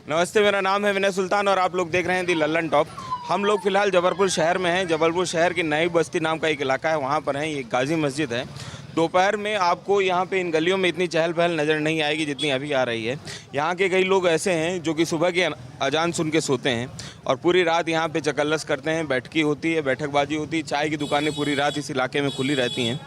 नमस्ते, मेरा नाम है विनय सुल्तान और आप लोग देख रहे हैं दी लल्लन टॉप। हम लोग फिलहाल जबलपुर शहर में हैं। जबलपुर शहर की नई बस्ती नाम का एक इलाका है, वहाँ पर हैं। ये गाजी मस्जिद है। दोपहर में आपको यहाँ पे इन गलियों में इतनी चहल पहल नज़र नहीं आएगी जितनी अभी आ रही है। यहाँ के कई लोग ऐसे हैं जो कि सुबह की अजान सुन के सोते हैं और पूरी रात यहाँ पे चकल्लस करते हैं। बैठकी होती है, बैठकबाजी होती है, चाय की दुकानें पूरी रात इस इलाके में खुली रहती हैं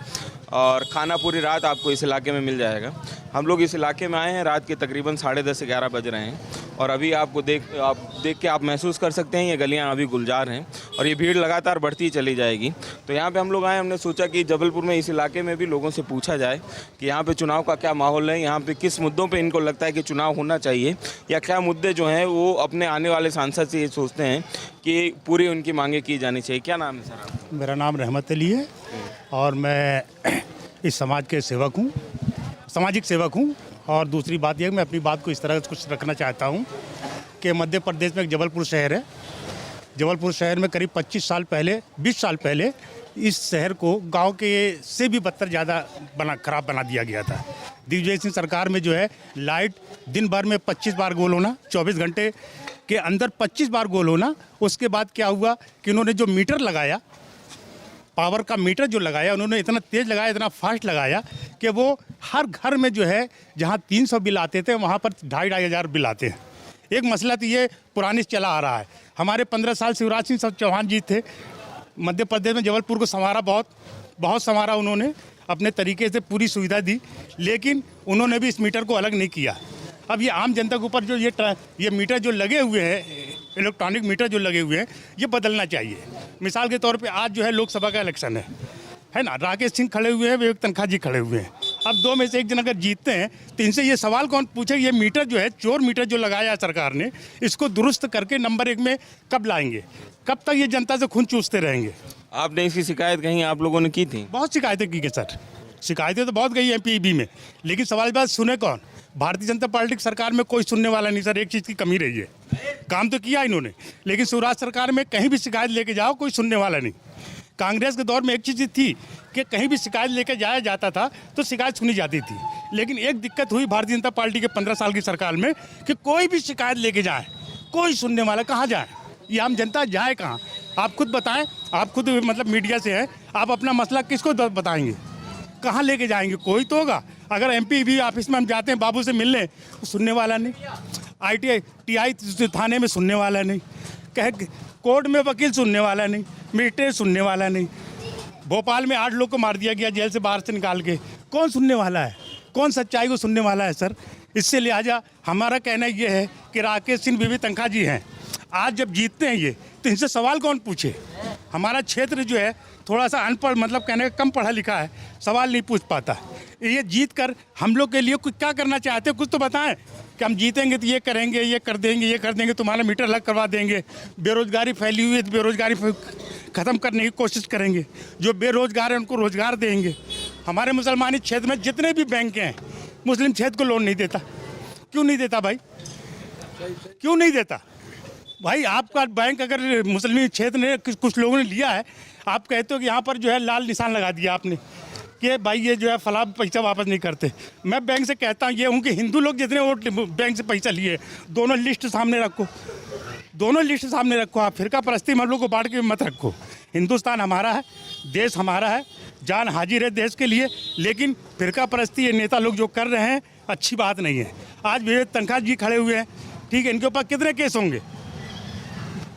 और खाना पूरी रात आपको इस इलाके में मिल जाएगा। हम लोग इस इलाके में आए हैं, रात के तकरीबन 10:30 से 11 बज रहे हैं और अभी आपको देख के आप महसूस कर सकते हैं ये गलियां अभी गुलजार हैं और ये भीड़ लगातार बढ़ती ही चली जाएगी। तो यहाँ पे हम लोग आए, हमने सोचा कि जबलपुर में इस इलाके में भी लोगों से पूछा जाए कि यहाँ पे चुनाव का क्या माहौल है, यहाँ पे किस मुद्दों पे इनको लगता है कि चुनाव होना चाहिए या क्या मुद्दे जो हैं वो अपने आने वाले सांसद से ये सोचते हैं कि पूरी उनकी मांगें की जानी चाहिए। क्या नाम है सर आपका? मेरा नाम रहमत अली है और मैं इस समाज के सेवक हूँ, सामाजिक सेवक हूँ। और दूसरी बात यह कि मैं अपनी बात को इस तरह से कुछ रखना चाहता हूँ कि मध्य प्रदेश में एक जबलपुर शहर है। जबलपुर शहर में करीब 20 साल पहले इस शहर को गांव के से भी बदतर ज़्यादा खराब बना दिया गया था। दिग्विजय सिंह सरकार में जो है लाइट दिन भर में 25 बार गोल होना, 24 घंटे के अंदर 25 बार गोल होना। उसके बाद क्या हुआ कि उन्होंने जो मीटर लगाया, पावर का मीटर जो लगाया, उन्होंने इतना तेज़ लगाया, इतना फास्ट लगाया कि वो हर घर में जो है जहाँ 300 बिल आते थे वहाँ पर 2,500 बिल आते हैं। एक मसला तो ये पुरानी से चला आ रहा है। हमारे 15 साल शिवराज सिंह चौहान जी थे, मध्य प्रदेश में जबलपुर को संवारा, बहुत संवारा उन्होंने, अपने तरीके से पूरी सुविधा दी, लेकिन उन्होंने भी इस मीटर को अलग नहीं किया। अब ये आम जनता के ऊपर जो ये मीटर जो लगे हुए हैं, इलेक्ट्रॉनिक मीटर जो लगे हुए हैं, ये बदलना चाहिए। मिसाल के तौर पे आज जो है लोकसभा का इलेक्शन है ना, राकेश सिंह खड़े हुए हैं, विवेक तनखा जी खड़े हुए हैं। अब दो में से एक जन अगर जीतते हैं तो इनसे ये सवाल कौन पूछे, ये मीटर जो है, चोर मीटर जो लगाया है सरकार ने, इसको दुरुस्त करके नंबर 1 में कब लाएंगे? कब तक ये जनता से खून चूसते रहेंगे? आपने इसकी शिकायत कहीं आप लोगों ने की थी? बहुत शिकायतें की सर, शिकायतें तो बहुत गई हैं पीईबी में, लेकिन सवाल बात सुने कौन? भारतीय जनता पार्टी की सरकार में कोई सुनने वाला नहीं सर। एक चीज़ की कमी रही है, काम तो किया इन्होंने, लेकिन शिवराज सरकार में कहीं भी शिकायत लेके जाओ कोई सुनने वाला नहीं। कांग्रेस के दौर में एक चीज़ थी कि कहीं भी शिकायत लेके जाया जाता था तो शिकायत सुनी जाती थी, लेकिन एक दिक्कत हुई भारतीय जनता पार्टी के 15 साल की सरकार में कि कोई भी शिकायत लेके जाए कोई सुनने वाला, कहाँ जाए? ये आम जनता जाए कहाँ? आप खुद बताएं, आप खुद मतलब मीडिया से हैं, आप अपना मसला किसको बताएंगे? कहाँ लेके जाएंगे? कोई तो होगा। अगर एमपीबी ऑफिस में हम जाते हैं बाबू से मिलने, तो सुनने वाला नहीं। टीआई थाने में सुनने वाला नहीं, कोर्ट में वकील सुनने वाला नहीं, मजिस्ट्रेट सुनने वाला नहीं। भोपाल में 8 लोग को मार दिया गया जेल से बाहर से निकाल के, कौन सुनने वाला है? कौन सच्चाई को सुनने वाला है सर? इससे लिहाजा हमारा कहना ये है कि राकेश सिंह, विवेक तनखा जी हैं, आज जब जीतते हैं ये, तो इनसे सवाल कौन पूछे? हमारा क्षेत्र जो है थोड़ा सा अनपढ़, मतलब कहने का कम पढ़ा लिखा है, सवाल नहीं पूछ पाता। ये जीत कर हम लोग के लिए कुछ क्या करना चाहते हैं, कुछ तो बताएं कि हम जीतेंगे तो ये करेंगे, ये कर देंगे, ये कर देंगे, तुम्हारा मीटर अलग करवा देंगे। बेरोजगारी फैली हुई है तो बेरोजगारी ख़त्म करने की कोशिश करेंगे, जो बेरोजगार हैं उनको रोजगार देंगे। हमारे मुसलमानी क्षेत्र में जितने भी बैंक हैं, मुस्लिम क्षेत्र को लोन नहीं देता। क्यों नहीं देता भाई? क्यों नहीं देता भाई? आपका बैंक अगर मुस्लिम क्षेत्र ने कुछ लोगों ने लिया है, आप कहते हो कि यहाँ पर जो है लाल निशान लगा दिया आपने कि भाई ये जो है फला पैसा वापस नहीं करते। मैं बैंक से कहता हूँ ये हूँ कि हिंदू लोग जितने वोट बैंक से पैसा लिए, दोनों लिस्ट सामने रखो, दोनों लिस्ट सामने रखो। आप फिरका परस्ती हम लोग को बांट के मत रखो। हिंदुस्तान हमारा है, देश हमारा है, जान हाजिर है देश के लिए, लेकिन फिरका परस्ती ये नेता लोग जो कर रहे हैं अच्छी बात नहीं है। आज विवेक तनखा जी खड़े हुए हैं, ठीक है, इनके ऊपर कितने केस होंगे?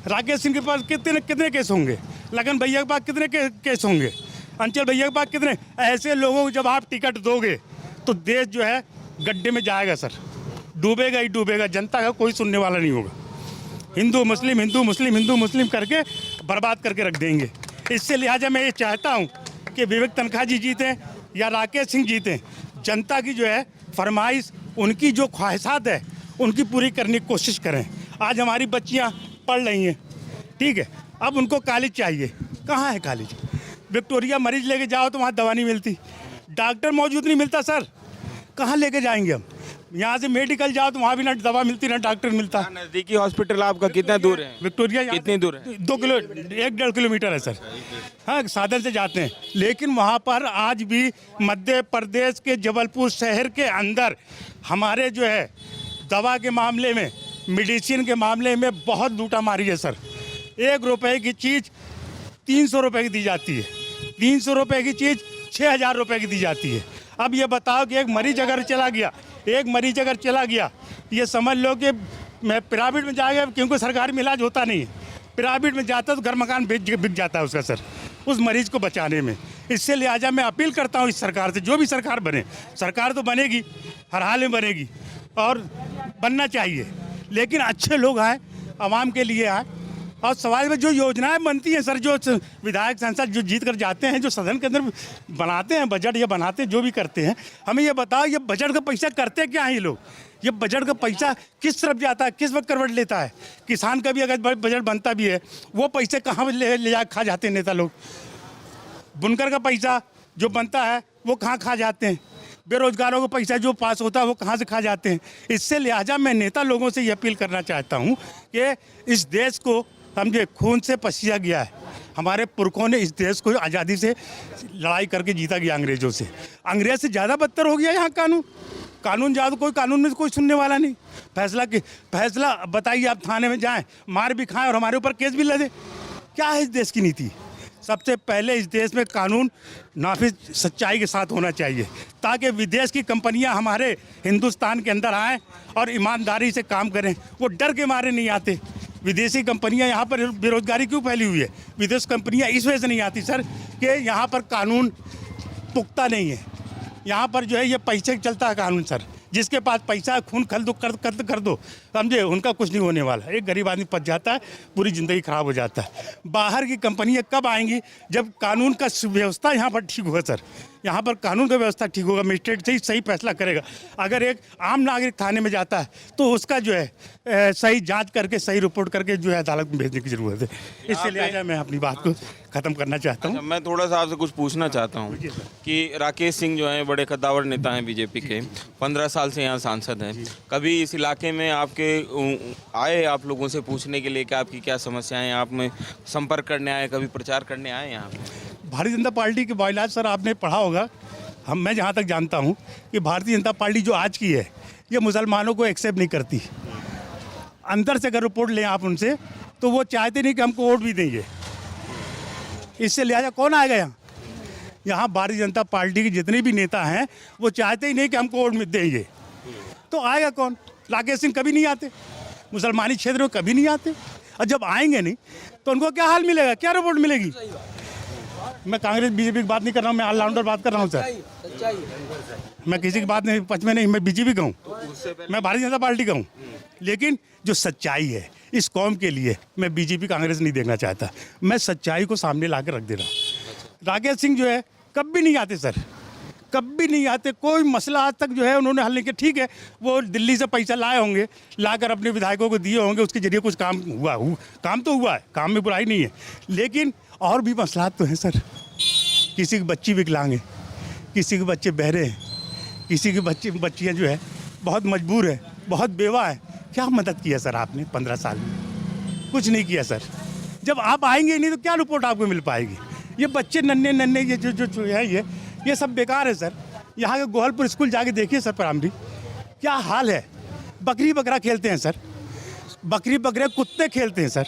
राकेश सिंह के पास कितने केस होंगे? लगन भैया के पास कितने केस होंगे? अंचल भैया के पास कितने? ऐसे लोगों को जब आप टिकट दोगे तो देश जो है गड्ढे में जाएगा सर, डूबेगा ही डूबेगा। जनता का कोई सुनने वाला नहीं होगा। हिंदू मुस्लिम, हिंदू मुस्लिम, हिंदू मुस्लिम करके बर्बाद करके रख देंगे। इससे लिहाजा मैं ये चाहता हूँ कि विवेक तनखा जी जीतें या राकेश सिंह जीतें, जनता की जो है फरमाइश, उनकी जो ख्वाहिशात है उनकी पूरी करने की कोशिश करें। आज हमारी बच्चियाँ पढ़ रही हैं, ठीक है, अब उनको कॉलेज चाहिए, कहाँ है कॉलेज? विक्टोरिया मरीज लेके जाओ तो वहाँ दवा नहीं मिलती, डॉक्टर मौजूद नहीं मिलता सर, कहाँ लेके जाएंगे हम? यहाँ से मेडिकल जाओ तो वहाँ भी ना दवा मिलती ना डॉक्टर मिलता। नज़दीकी हॉस्पिटल आपका कितना दूर है? विक्टोरिया कितनी दूर है? 1.5 किलोमीटर है सर। हाँ, साधन से जाते हैं, लेकिन वहाँ पर आज भी मध्य प्रदेश के जबलपुर शहर के अंदर हमारे जो है दवा के मामले में मेडिसिन के मामले में बहुत लूटा मारी है सर। 1 रुपए की चीज़ 300 रुपए की दी जाती है, 300 रुपए की चीज़ 6000 रुपए की दी जाती है। अब ये बताओ कि एक मरीज अगर चला गया, ये समझ लो कि मैं प्राइवेट में जाएगा, क्योंकि सरकारी में इलाज होता नहीं है, प्राइवेट में जाता तो घर मकान बिक जाता है उसका सर, उस मरीज को बचाने में। इससे लिहाजा मैं अपील करता हूँ इस सरकार से, जो भी सरकार बने, सरकार तो बनेगी, हर हाल में बनेगी और बनना चाहिए, लेकिन अच्छे लोग आए, आवाम के लिए आए। और समाज में जो योजनाएं बनती हैं सर, जो विधायक सांसद जो जीत कर जाते हैं, जो सदन के अंदर बनाते हैं बजट या बनाते हैं, जो भी करते हैं, हमें ये बताओ ये बजट का पैसा करते क्या हैं ये लोग? ये बजट का पैसा किस तरफ जाता है, किस वक्त करवट लेता है? किसान का भी अगर बजट बनता भी है, वो पैसे कहाँ ले जा खा जाते हैं नेता लोग? बुनकर का पैसा जो बनता है वो कहाँ खा जाते हैं? बेरोजगारों का पैसा जो पास होता है वो कहाँ से खा जाते हैं? इससे लिहाजा मैं नेता लोगों से ये अपील करना चाहता हूँ कि इस देश को समझे खून से पसीजा गया है, हमारे पुरखों ने इस देश को आज़ादी से लड़ाई करके जीता गया अंग्रेज़ों से। अंग्रेज़ से ज़्यादा बदतर हो गया यहाँ कानून ज़्यादा, कोई कानून में कोई सुनने वाला नहीं। फैसला बताइए, आप थाने में जाएं, मार भी खाएं और हमारे ऊपर केस भी लगे। क्या है इस देश की नीति? सबसे पहले इस देश में कानून नाफिज सच्चाई के साथ होना चाहिए, ताकि विदेश की कंपनियां हमारे हिंदुस्तान के अंदर आएँ और ईमानदारी से काम करें। वो डर के मारे नहीं आते। विदेशी कंपनियां यहाँ पर बेरोजगारी क्यों फैली हुई है? विदेश कंपनियां इस वजह से नहीं आती सर कि यहाँ पर कानून पुख्ता नहीं है। यहाँ पर जो है ये पैसे चलता है कानून सर। जिसके पास पैसा है, खून खल दो कर दो, समझे, उनका कुछ नहीं होने वाला। एक गरीब आदमी फंस जाता है, पूरी ज़िंदगी खराब हो जाता है। बाहर की कंपनियां कब आएंगी? जब कानून का व्यवस्था यहाँ पर ठीक होगा सर। यहाँ पर कानून का व्यवस्था ठीक होगा, मजिस्ट्रेट से ही सही फैसला करेगा। अगर एक आम नागरिक थाने में जाता है तो उसका जो है सही जांच करके, सही रिपोर्ट करके जो है अदालत में भेजने की ज़रूरत है। इससे लिहाजा मैं अपनी बात को ख़त्म करना चाहता हूँ। मैं थोड़ा सा आपसे कुछ पूछना चाहता हूँ कि राकेश सिंह जो हैं बड़े कद्दावर नेता हैं बीजेपी के, 15 साल से यहाँ सांसद हैं। कभी इस इलाके में आपके आए आप लोगों से पूछने के लिए कि आपकी क्या समस्याएं हैं? आप में संपर्क करने आए, कभी प्रचार करने आए यहाँ पे? भारतीय जनता पार्टी के बायलाज सर आपने पढ़ा होगा, मैं जहाँ तक जानता हूँ कि भारतीय जनता पार्टी जो आज की है ये मुसलमानों को एक्सेप्ट नहीं करती। अंदर से अगर रिपोर्ट लें आप उनसे तो वो चाहते नहीं कि हमको वोट भी देंगे। इससे लिहाजा कौन आएगा यहाँ भारतीय जनता पार्टी के जितने भी नेता हैं वो चाहते ही नहीं कि हमको वोट देंगे, तो आएगा कौन? राकेश सिंह कभी नहीं आते, मुसलमानी क्षेत्र में कभी नहीं आते, और जब आएंगे नहीं तो उनको क्या हाल मिलेगा, क्या रिपोर्ट मिलेगी? मैं कांग्रेस बीजेपी की बात नहीं कर रहा हूँ, मैं ऑलराउंडर बात कर रहा हूँ सर। मैं किसी की बात नहीं, पक्ष में नहीं, मैं बीजेपी का हूँ, मैं भारतीय जनता पार्टी का हूँ। लेकिन जो सच्चाई है इस कौम के लिए, मैं बीजेपी कांग्रेस नहीं देखना चाहता। मैं सच्चाई को सामने ला कर रख दे रहा हूँ। राकेश सिंह जो है कभी नहीं आते सर, कभी नहीं आते। कोई मसला आज तक जो है उन्होंने हल नहीं किया। ठीक है, वो दिल्ली से पैसा लाए होंगे, लाकर अपने विधायकों को दिए होंगे, उसके जरिए कुछ काम हुआ काम तो हुआ है, काम में बुराई नहीं है। लेकिन और भी मसलात तो हैं सर। किसी की बच्ची विकलांग है, किसी के बच्चे बहरे हैं, किसी की बच्चियाँ जो है बहुत मजबूर है, बहुत बेवा है। क्या मदद किया सर आपने 15 साल में? कुछ नहीं किया सर। जब आप आएंगे नहीं तो क्या रिपोर्ट आपको मिल पाएगी? ये बच्चे नन्हे ये जो है ये सब बेकार है सर। यहाँ के गोहलपुर स्कूल जाके देखिए सर, प्राइमरी क्या हाल है। बकरी बकरा खेलते हैं सर, बकरी बकरे कुत्ते खेलते हैं सर।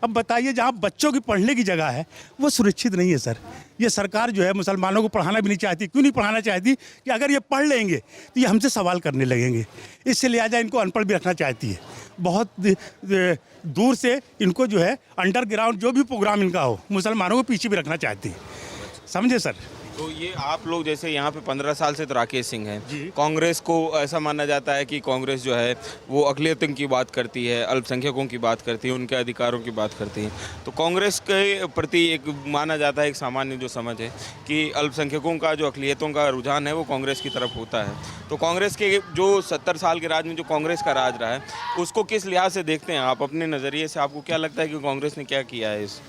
अब बताइए, जहाँ बच्चों की पढ़ने की जगह है वो सुरक्षित नहीं है सर। ये सरकार जो है मुसलमानों को पढ़ाना भी नहीं चाहती। क्यों नहीं पढ़ाना चाहती? कि अगर ये पढ़ लेंगे तो ये हमसे सवाल करने लगेंगे। इससे लिहाजा इनको अनपढ़ भी रखना चाहती है। बहुत दूर से इनको जो है अंडरग्राउंड जो भी प्रोग्राम इनका हो, मुसलमानों को पीछे भी रखना चाहती है, समझे सर। तो ये आप लोग जैसे यहाँ पे 15 साल से तो राकेश सिंह हैं, कांग्रेस को ऐसा माना जाता है कि कांग्रेस जो है वो अक़लियतों की बात करती है, अल्पसंख्यकों की बात करती है, उनके अधिकारों की बात करती है। तो कांग्रेस के प्रति एक माना जाता है, एक सामान्य जो समझ है कि अल्पसंख्यकों का जो अक़लियतों का रुझान है वो कांग्रेस की तरफ होता है। तो कांग्रेस के जो 70 साल के राज में जो कांग्रेस का राज रहा है उसको किस लिहाज से देखते हैं आप अपने नज़रिए से? आपको क्या लगता है कि कांग्रेस ने क्या किया है इस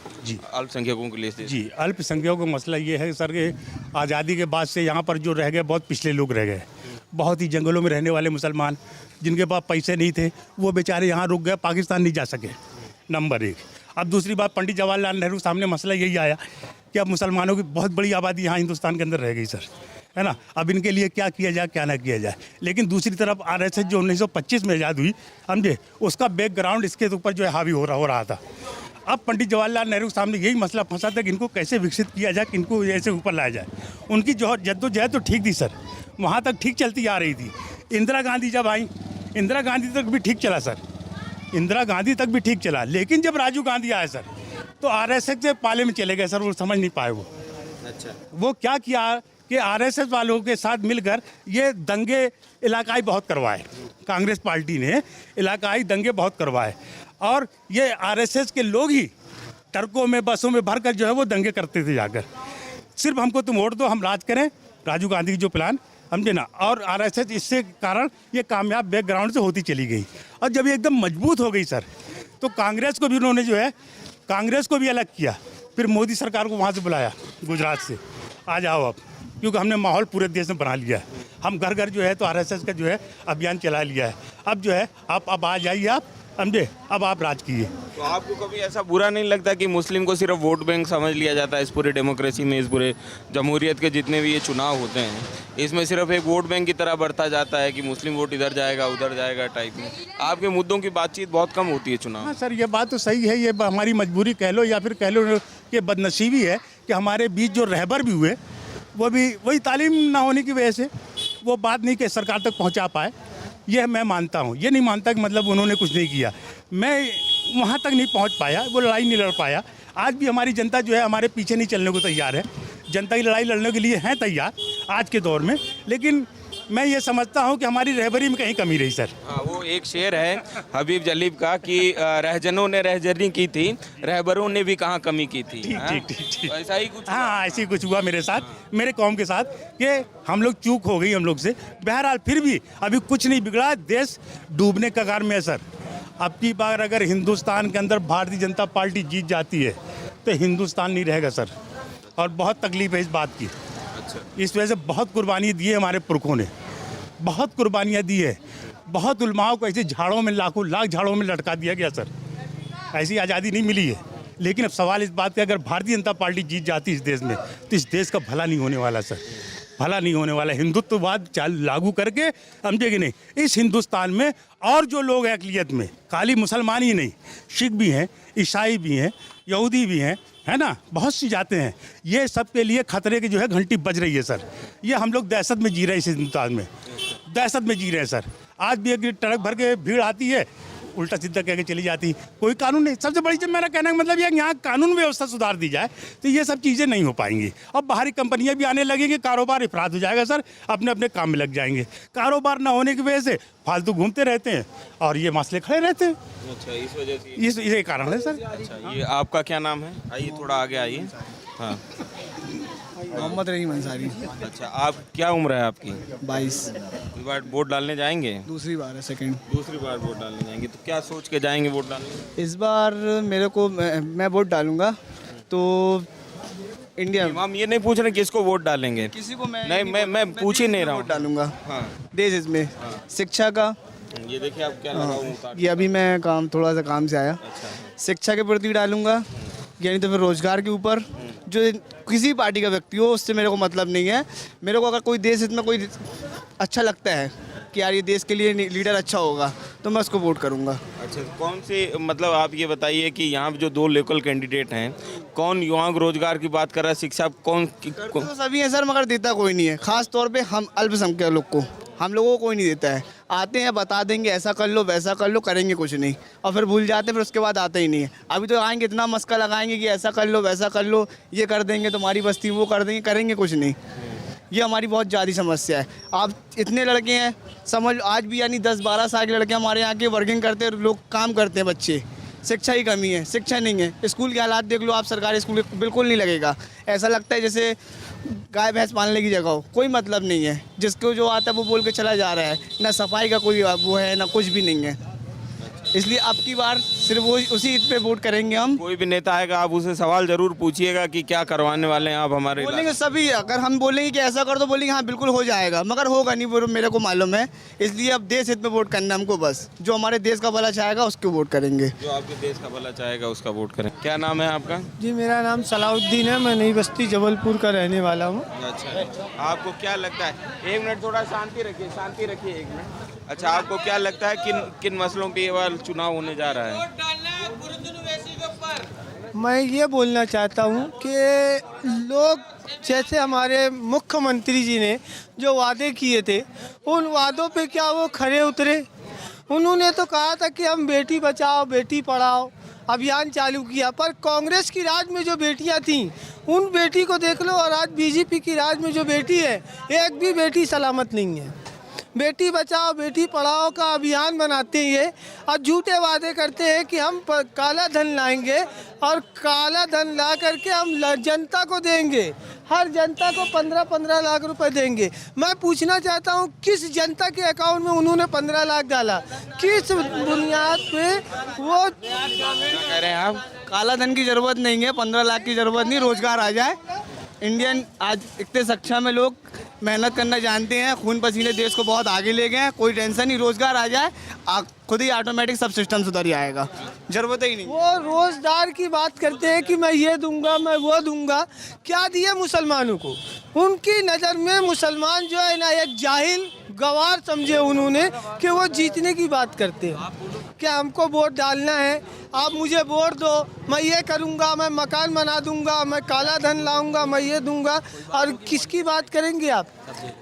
अल्पसंख्यकों के लिए? जी, अल्पसंख्यकों का मसला ये है सर कि आज़ादी के बाद से यहाँ पर जो रह गए बहुत पिछले लोग रह गए। बहुत ही जंगलों में रहने वाले मुसलमान जिनके पास पैसे नहीं थे वो बेचारे यहाँ रुक गए, पाकिस्तान नहीं जा सके, नंबर 1। अब दूसरी बात, पंडित जवाहरलाल नेहरू के सामने मसला यही आया कि अब मुसलमानों की बहुत बड़ी आबादी यहाँ हिंदुस्तान के अंदर रह गई सर। है ना। अब इनके लिए क्या किया जाए क्या ना किया जाए। लेकिन दूसरी तरफ आरएसएस जो 1925 में आज़ाद हुई, समझे, उसका बैकग्राउंड इसके ऊपर जो है हावी हो रहा था। अब पंडित जवाहरलाल नेहरू के सामने यही मसला फंसा था कि इनको कैसे विकसित किया जाए, कि इनको ऐसे ऊपर लाया जाए। उनकी जो जद्दोजहद तो ठीक थी सर, वहाँ तक ठीक चलती आ रही थी। इंदिरा गांधी जब आई, इंदिरा गांधी तक भी ठीक चला सर, इंदिरा गांधी तक भी ठीक चला। लेकिन जब राजीव गांधी आए सर, तो आरएसएस के पाले में चले गए सर, वो समझ नहीं पाए। वो अच्छा, वो क्या किया कि आरएसएस वालों के साथ मिलकर ये दंगे इलाकाई बहुत करवाए। कांग्रेस पार्टी ने इलाकाई दंगे बहुत करवाए, और ये आरएसएस के लोग ही ट्रकों में बसों में भरकर जो है वो दंगे करते थे जाकर। सिर्फ हमको तुम वोट दो, हम राज करें, राजीव गांधी की जो प्लान, समझे ना। और आरएसएस इससे कारण ये कामयाब बैकग्राउंड से होती चली गई। और जब ये एकदम मजबूत हो गई सर, तो कांग्रेस को भी उन्होंने जो है, कांग्रेस को भी अलग किया। फिर मोदी सरकार को वहाँ से बुलाया गुजरात से, आ जाओ अब, क्योंकि हमने माहौल पूरे देश में बना लिया है। हम घर घर जो है तो आरएसएस का जो है अभियान चला लिया है। अब जो है आप अब आ जाइए, आप समझे, अब आप राज कीजिए। तो आपको कभी ऐसा बुरा नहीं लगता कि मुस्लिम को सिर्फ वोट बैंक समझ लिया जाता है इस पूरे डेमोक्रेसी में, इस पूरे जमहूरियत के जितने भी ये चुनाव होते हैं, इसमें सिर्फ एक वोट बैंक की तरह बढ़ता जाता है कि मुस्लिम वोट इधर जाएगा उधर जाएगा टाइप में? आपके मुद्दों की बातचीत बहुत कम होती है चुनाव। हाँ सर, ये बात तो सही है। ये हमारी मजबूरी कह लो या फिर कह लो कि बदनसीबी है कि हमारे बीच जो रहबर भी हुए, वो भी वही तालीम ना होने की वजह से वो बात नहीं कि सरकार तक पहुंचा पाए। यह मैं मानता हूं, ये नहीं मानता कि मतलब उन्होंने कुछ नहीं किया। मैं वहां तक नहीं पहुंच पाया, वो लड़ाई नहीं लड़ पाया। आज भी हमारी जनता जो है हमारे पीछे नहीं चलने को तैयार है। जनता की लड़ाई लड़ने के लिए हैं तैयार आज के दौर में। लेकिन मैं ये समझता हूं कि हमारी रहबरी में कहीं कमी रही सर। हाँ, वो एक शेर है हबीब जलीब का कि रहजनों ने रहजनी की थी, रहबरों ने भी कहाँ कमी की थी। ठीक ठीक ठीक। तो ऐसा ही कुछ। हाँ, ऐसे ही कुछ हुआ मेरे साथ, मेरे कौम के साथ, कि हम लोग चूक हो गई हम लोग से। बहरहाल फिर भी अभी कुछ नहीं बिगड़ा, देश डूबने के कगार में है सर। अब की बार अगर हिंदुस्तान के अंदर भारतीय जनता पार्टी जीत जाती है तो हिंदुस्तान नहीं रहेगा सर। और बहुत तकलीफ है इस बात की। इस वजह से बहुत कुर्बानी दी है हमारे पुरखों ने, बहुत कुर्बानियाँ दी है। बहुत उलमाओं को ऐसे झाड़ों में, लाखों लाख झाड़ों में लटका दिया गया सर। ऐसी आज़ादी नहीं मिली है। लेकिन अब सवाल इस बात का, अगर भारतीय जनता पार्टी जीत जाती इस देश में तो इस देश का भला नहीं होने वाला सर, भला नहीं होने वाला। हिंदुत्ववाद चाल लागू करके, समझे कि नहीं, इस हिंदुस्तान में और जो लोग हैं अक़लियत में, खाली मुसलमान ही नहीं, सिख भी हैं, ईसाई भी हैं, यहूदी भी हैं, है ना, बहुत सी जाते हैं। ये सब के लिए खतरे की जो है घंटी बज रही है सर। ये हम लोग दहशत में जी रहे हैं इस हिंदुस्तान में, दहशत में जी रहे हैं सर। आज भी एक ट्रक भर के भीड़ आती है, उल्टा सीधा कह के चली जाती, कोई कानून नहीं। सबसे बड़ी चीज़ मेरा कहना है मतलब ये, यहाँ कानून व्यवस्था सुधार दी जाए तो ये सब चीज़ें नहीं हो पाएंगी। अब बाहरी कंपनियां भी आने लगेंगी, कारोबार अफराद हो जाएगा सर, अपने अपने काम में लग जाएंगे। कारोबार ना होने की वजह से फालतू घूमते रहते हैं और ये मसले खड़े रहते हैं। अच्छा, इस वजह से ये कारण है सर। अच्छा, ये आपका क्या नाम है? आइए थोड़ा आगे आइए। हाँ, मोहम्मद रहीम अंसारी। अच्छा, आप क्या उम्र है आपकी? 22। इस बार वोट डालने जाएंगे? दूसरी बार है, सेकंड। दूसरी बार वोट डालने जाएंगे, तो क्या सोच के जाएंगे वोट डालने? इस बार मेरे को मैं वोट डालूंगा तो इंडिया। हम ये नहीं पूछ रहे किसको वोट डालेंगे, किसी को मैं नहीं, मैं पूछ ही नहीं रहा वोट हूँ। डालूंगा। हाँ, देश इसमें शिक्षा का, ये देखिए आप क्या लगा हूँ। ये अभी मैं थोड़ा सा काम से आया। शिक्षा के प्रति डालूंगा, यानी तो फिर रोजगार के ऊपर। जो किसी पार्टी का व्यक्ति हो उससे मेरे को मतलब नहीं है। मेरे को अगर कोई देश इसमें कोई अच्छा लगता है कि यार ये देश के लिए लीडर अच्छा होगा तो मैं उसको वोट करूंगा। अच्छा, कौन से, मतलब आप ये बताइए कि यहाँ जो दो लोकल कैंडिडेट हैं, कौन युवाओं को रोजगार की बात कर रहा है, शिक्षा कौन तो सभी हैं सर, मगर देता कोई नहीं है। खास तौर पे हम अल्पसंख्यक लोग को, हम लोगों को कोई नहीं देता है। आते हैं, बता देंगे ऐसा कर लो वैसा कर लो, करेंगे कुछ नहीं, और फिर भूल जाते हैं, फिर उसके बाद आते ही नहीं है। अभी तो आएंगे, इतना मस्का लगाएंगे कि ऐसा कर लो वैसा कर लो, ये कर देंगे तुम्हारी बस्ती, वो कर देंगे, करेंगे कुछ नहीं। ये हमारी बहुत ज़्यादा समस्या है। आप इतने लड़के हैं, समझ आज भी, यानी 10-12 साल के लड़के हमारे यहाँ के वर्किंग करते हैं, लोग काम करते हैं बच्चे। शिक्षा की कमी है, शिक्षा नहीं है। स्कूल के हालात देख लो आप, सरकारी स्कूल बिल्कुल नहीं लगेगा। ऐसा लगता है जैसे गाय भैंस पालने की जगह हो, कोई मतलब नहीं है। जिसको जो आता है वो बोल के चला जा रहा है। ना सफाई का कोई वो है, ना कुछ भी नहीं है। इसलिए अब की बार सिर्फ वो उसी ईद पे वोट करेंगे हम। कोई भी नेता आएगा आप उसे सवाल जरूर पूछिएगा कि क्या करवाने वाले हैं आप हमारे इलाके बोलेंगे सभी, अगर हम बोलेंगे कि ऐसा कर दो, बोलेंगे हाँ बिल्कुल हो जाएगा, मगर होगा नहीं वो मेरे को मालूम है। इसलिए अब देश हित में वोट करना हमको, बस जो हमारे देश का भला चाहेगा उसको वोट करेंगे। जो आपके देश का भला चाहेगा उसका वोट करें। क्या नाम है आपका? जी मेरा नाम सलाउद्दीन है, मैं नई बस्ती जबलपुर का रहने वाला हूँ। अच्छा, आपको क्या लगता है, एक मिनट थोड़ा शांति रखिए, शांति रखिए एक मिनट। अच्छा, आपको क्या लगता है किन किन मसलों पे ये बार चुनाव होने जा रहा है? मैं ये बोलना चाहता हूँ कि लोग जैसे हमारे मुख्यमंत्री जी ने जो वादे किए थे, उन वादों पे क्या वो खरे उतरे? उन्होंने तो कहा था कि हम बेटी बचाओ बेटी पढ़ाओ अभियान चालू किया, पर कांग्रेस की राज में जो बेटियां थीं उन बेटी को देख लो, और आज बीजेपी की राज में जो बेटी है, एक भी बेटी सलामत नहीं है। बेटी बचाओ बेटी पढ़ाओ का अभियान बनाते हैं ये, और झूठे वादे करते हैं कि हम काला धन लाएंगे और काला धन ला करके हम जनता को देंगे, हर जनता को 15-15 लाख रुपए देंगे। मैं पूछना चाहता हूँ किस जनता के अकाउंट में उन्होंने 15 लाख डाला, किस बुनियाद पे वो कह रहे हैं आप? काला धन की जरूरत नहीं है, 15 लाख की जरूरत नहीं, रोजगार आ जाए। इंडियन आज इतने सक्षम है, लोग मेहनत करना जानते हैं, खून पसीने देश को बहुत आगे ले गए हैं, कोई टेंशन नहीं, रोजगार आ जाए, खुद ही ऑटोमेटिक सब सिस्टम सुधर जाएगा, जरूरत ही नहीं। वो रोजगार की बात करते हैं कि मैं ये दूंगा मैं वो दूंगा, क्या दिए मुसलमानों को? उनकी नज़र में मुसलमान जो है ना एक जाहिल गवार समझे उन्होंने कि वो जीतने की बात करते हैं। क्या हमको वोट डालना है, आप मुझे वोट दो, मैं ये करूँगा, मैं मकान बना दूंगा, मैं काला धन लाऊंगा, मैं ये दूंगा, और किसकी बात करेंगे आप?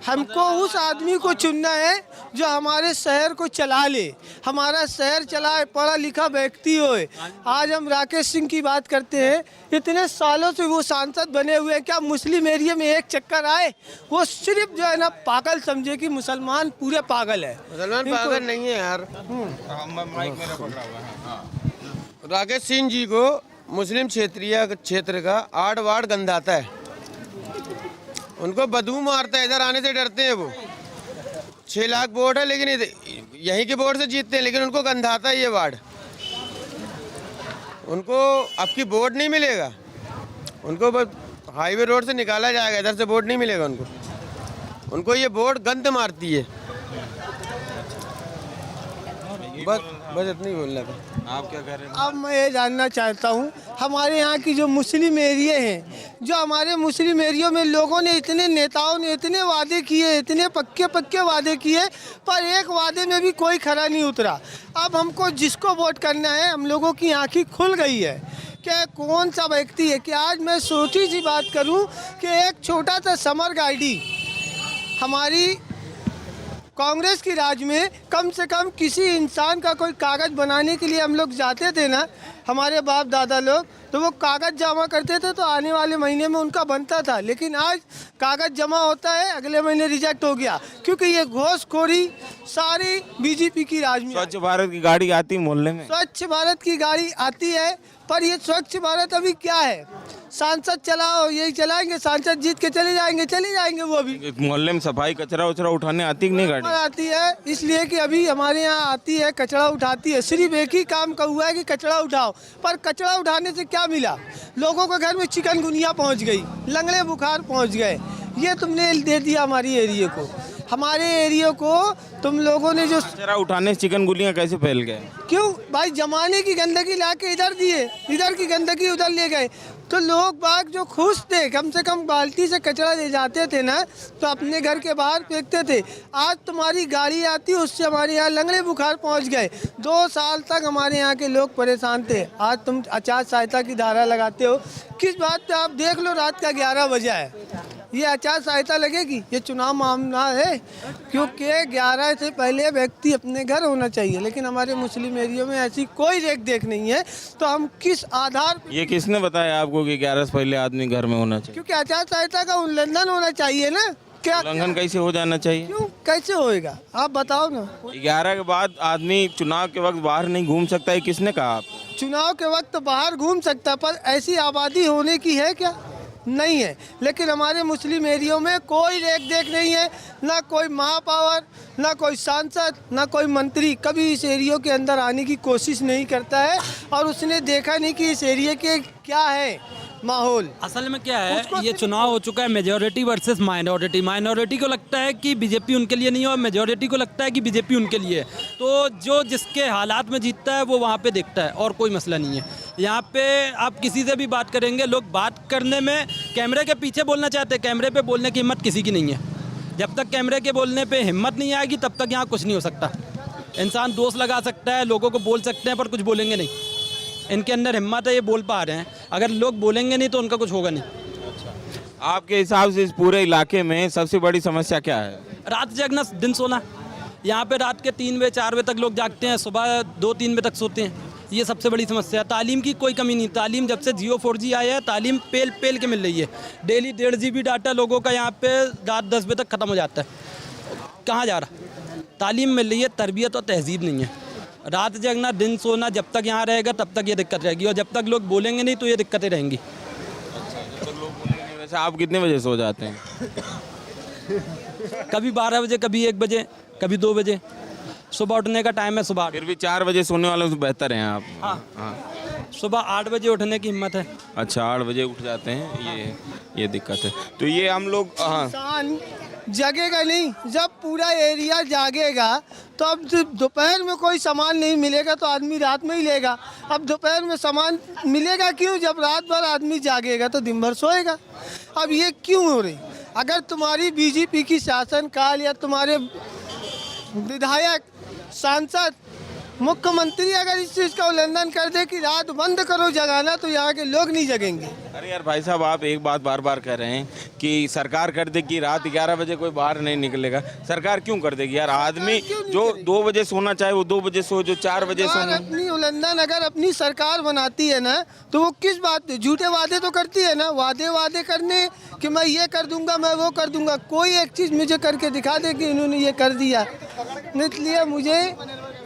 हमको उस आदमी को चुनना है जो हमारे शहर को चला ले, हमारा शहर चलाए, पढ़ा लिखा व्यक्ति होए। आज हम राकेश सिंह की बात करते हैं, इतने सालों से वो सांसद बने हुए हैं, क्या मुस्लिम एरिया में एक चक्कर आए? वो सिर्फ जो है ना पागल समझे कि मुसलमान पूरे पागल है। मुसलमान पागल नहीं है यार। राकेश सिंह जी को मुस्लिम क्षेत्र का 8 वार्ड गंधाता है, उनको बदबू मारता है, इधर आने से डरते हैं। वो 6 लाख वोट है, लेकिन यहीं के वोट से जीतते हैं, लेकिन उनको गंधाता है ये वार्ड। उनको अब की वोट नहीं मिलेगा, उनको बस हाईवे रोड से निकाला जाएगा, इधर से वोट नहीं मिलेगा उनको ये वोट गंद मारती है। बस इतना ही बोलना था। आप क्या कह रहे हैं? अब मैं ये जानना चाहता हूँ, हमारे यहाँ की जो मुस्लिम एरिया हैं, जो हमारे मुस्लिम एरिया में लोगों ने, इतने नेताओं ने इतने वादे किए, इतने पक्के वादे किए, पर एक वादे में भी कोई खरा नहीं उतरा। अब हमको जिसको वोट करना है, हम लोगों की आँखें खुल गई है कि कौन सा व्यक्ति है। कि आज मैं छोटी सी बात करूँ कि एक छोटा सा समर गाड़ी हमारी कांग्रेस की राज में, कम से कम किसी इंसान का कोई कागज़ बनाने के लिए हम लोग जाते थे ना, हमारे बाप दादा लोग, तो वो कागज़ जमा करते थे तो आने वाले महीने में उनका बनता था। लेकिन आज कागज़ जमा होता है, अगले महीने रिजेक्ट हो गया, क्योंकि ये घोषखोरी सारी बीजेपी की राज में। स्वच्छ भारत की गाड़ी आती मोहल्ले में, स्वच्छ भारत की गाड़ी आती है, पर ये स्वच्छ भारत अभी क्या है? सांसद चलाओ, यही चलाएंगे, सांसद जीत के चले जाएंगे वो भी। मोहल्ले में सफाई कचरा उचरा उठाने आती कि नहीं गाड़ी? आती है, इसलिए कि अभी हमारे यहाँ आती है, कचरा उठाती है, सिर्फ एक ही काम का हुआ है कि कचरा उठाओ। पर कचरा उठाने से क्या मिला? लोगों के घर में चिकनगुनिया पहुँच गई, लंगड़े बुखार पहुँच गए। ये तुमने दे दिया हमारी एरिया को, हमारे एरिया को तुम लोगों ने जो कचरा उठाने से चिकनगुनिया कैसे फैल गए? क्यों भाई? जमाने की गंदगी ला के इधर दिए, इधर की गंदगी उधर ले गए, तो लोग बाग जो खुश थे, कम से कम बाल्टी से कचरा ले जाते थे ना, तो अपने घर के बाहर फेंकते थे। आज तुम्हारी गाड़ी आती, उससे हमारे यहाँ लंगड़े बुखार पहुँच गए। 2 साल तक हमारे यहाँ के लोग परेशान थे, आज तुम आचार संहिता की धारा लगाते हो। किस बात पे? आप देख लो, रात का 11 बजा है, ये आचार संहिता लगेगी? ये चुनाव मामला है, क्योंकि 11 से पहले व्यक्ति अपने घर होना चाहिए, लेकिन हमारे मुस्लिम एरिया में ऐसी कोई देख नहीं है। तो हम किस आधार? ये किसने बताया आपको कि 11 से पहले आदमी घर में होना चाहिए? क्योंकि आचार संहिता का उल्लंघन होना चाहिए ना। क्या उल्लंघन कैसे हो जाना चाहिए? क्यों, कैसे होएगा? आप बताओ ना। 11 के बाद आदमी चुनाव के वक्त बाहर नहीं घूम सकता है, किसने कहा आपको? चुनाव के वक्त बाहर घूम सकता, पर ऐसी आबादी होने की है क्या? नहीं है। लेकिन हमारे मुस्लिम एरियो में कोई रेख देख नहीं है, ना कोई महापावर, ना कोई सांसद, ना कोई मंत्री कभी इस एरियो के अंदर आने की कोशिश नहीं करता है, और उसने देखा नहीं कि इस एरिया के क्या है माहौल। असल में क्या है, ये चुनाव हो चुका है मेजॉरिटी वर्सेस माइनॉरिटी। माइनॉरिटी को लगता है कि बीजेपी उनके लिए नहीं है और मेजॉरिटी को लगता है कि बीजेपी उनके लिए है। तो जो जिसके हालात में जीतता है वो वहाँ पे दिखता है, और कोई मसला नहीं है। यहाँ पे आप किसी से भी बात करेंगे, लोग बात करने में कैमरे के पीछे बोलना चाहते हैं, कैमरे पे बोलने की हिम्मत किसी की नहीं है। जब तक कैमरे के बोलने पे हिम्मत नहीं आएगी तब तक यहाँ कुछ नहीं हो सकता। इंसान दोष लगा सकता है, लोगों को बोल सकते हैं, पर कुछ बोलेंगे नहीं। इनके अंदर हिम्मत है, ये बोल पा रहे हैं। अगर लोग बोलेंगे नहीं तो उनका कुछ होगा नहीं। आपके हिसाब से इस पूरे इलाके में सबसे बड़ी समस्या क्या है? रात जगना, दिन सोना। यहाँ पे रात के 3 बजे 4 बजे तक लोग जागते हैं, सुबह 2-3 बजे तक सोते हैं। ये सबसे बड़ी समस्या है। तालीम की कोई कमी नहीं। तालीम जब से Jio 4G आया है, तालीम पेल पेल के मिल रही है। डेली 1.5 GB डाटा लोगों का यहाँ पे रात 10 बजे तक ख़त्म हो जाता है। कहाँ जा रहा? तालीम मिल रही है, तरबियत और तहजीब नहीं है। रात जगना, दिन सोना, जब तक यहाँ रहेगा तब तक ये दिक्कत रहेगी, और जब तक लोग बोलेंगे नहीं तो ये दिक्कतें रहेंगी। वैसे आप कितने बजे सो जाते हैं? कभी 12 बजे, कभी 1 बजे, कभी 2 बजे। सुबह उठने का टाइम है सुबह। फिर भी 4 बजे सोने वालों से बेहतर हैं आप। हाँ। सुबह 8 बजे उठने की हिम्मत है। अच्छा, 8 बजे उठ जाते हैं, ये दिक्कत है। तो ये हम लोग, हाँ, इंसान जगेगा नहीं। जब पूरा एरिया जागेगा तो अब दोपहर में कोई सामान नहीं मिलेगा तो आदमी रात में ही लेगा। अब दोपहर में सामान मिलेगा क्यों? जब रात भर आदमी जागेगा तो दिन भर सोएगा। अब ये क्यों हो रही? अगर तुम्हारी बीजेपी की शासनकाल या तुम्हारे विधायक, सांसद, मुख्यमंत्री अगर इस चीज़ का उल्लंघन कर दे कि रात बंद करो जगाना, तो यहाँ के लोग नहीं जगेंगे। अरे यार भाई साहब, आप एक बात बार बार कह रहे हैं कि सरकार कर दे कि रात 11 बजे कोई बाहर नहीं निकलेगा। सरकार क्यों कर देगी यार? आदमी जो 2 बजे सोना चाहे वो 2 बजे सो, जो 4 बजे सोना। अपनी उल्लंघन अगर अपनी सरकार बनाती है ना, तो वो किस बात पे? झूठे वादे तो करती है ना। वादे करने कि मैं ये कर दूंगा, मैं वो कर दूंगा। कोई एक चीज़ मुझे करके दिखा दे कि इन्होंने ये कर दिया। इसलिए मुझे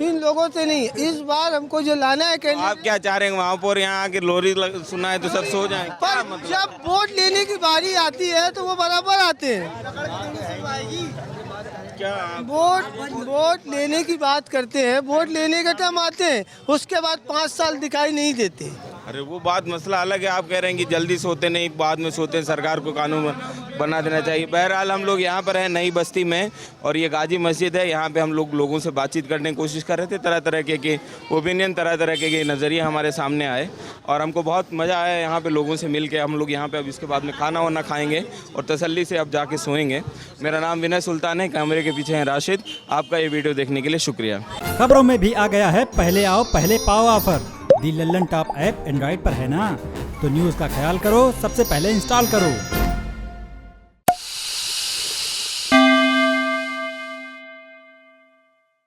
इन लोगों से नहीं, इस बार हमको जो लाना है। आप क्या चाह रहे हैं? वहाँ पर यहाँ आके लोरी सुना है तो सब सो जाए? पर जब वोट लेने की बारी आती है तो वो बराबर आते हैं। क्या वोट लेने की बात करते हैं, वोट लेने का टाइम आते हैं, उसके बाद 5 साल दिखाई नहीं देते। अरे वो बात मसला अलग है। आप कह रहे हैं कि जल्दी सोते नहीं, बाद में सोते हैं, सरकार को कानून बना देना चाहिए। बहरहाल हम लोग यहाँ पर हैं नई बस्ती में, और ये गाजी मस्जिद है। यहाँ पे हम लोग लोगों से बातचीत करने की कोशिश कर रहे थे। तरह तरह के ओपिनियन, तरह तरह के नज़रिए हमारे सामने आए, और हमको बहुत मज़ा आया यहाँ पे लोगों से मिल के। हम लोग यहाँ पे अब इसके बाद में खाना वाना खाएँगे और तसल्ली से अब जाके सोएंगे। मेरा नाम विनय सुल्तान है, कैमरे के पीछे हैं राशिद। आपका ये वीडियो देखने के लिए शुक्रिया। खबरों में भी आ गया है पहले आओ पहले पाओ ऑफर। दी लल्लन टॉप ऐप एंड्रॉइड पर है ना, तो न्यूज़ का ख्याल करो, सबसे पहले इंस्टॉल करो।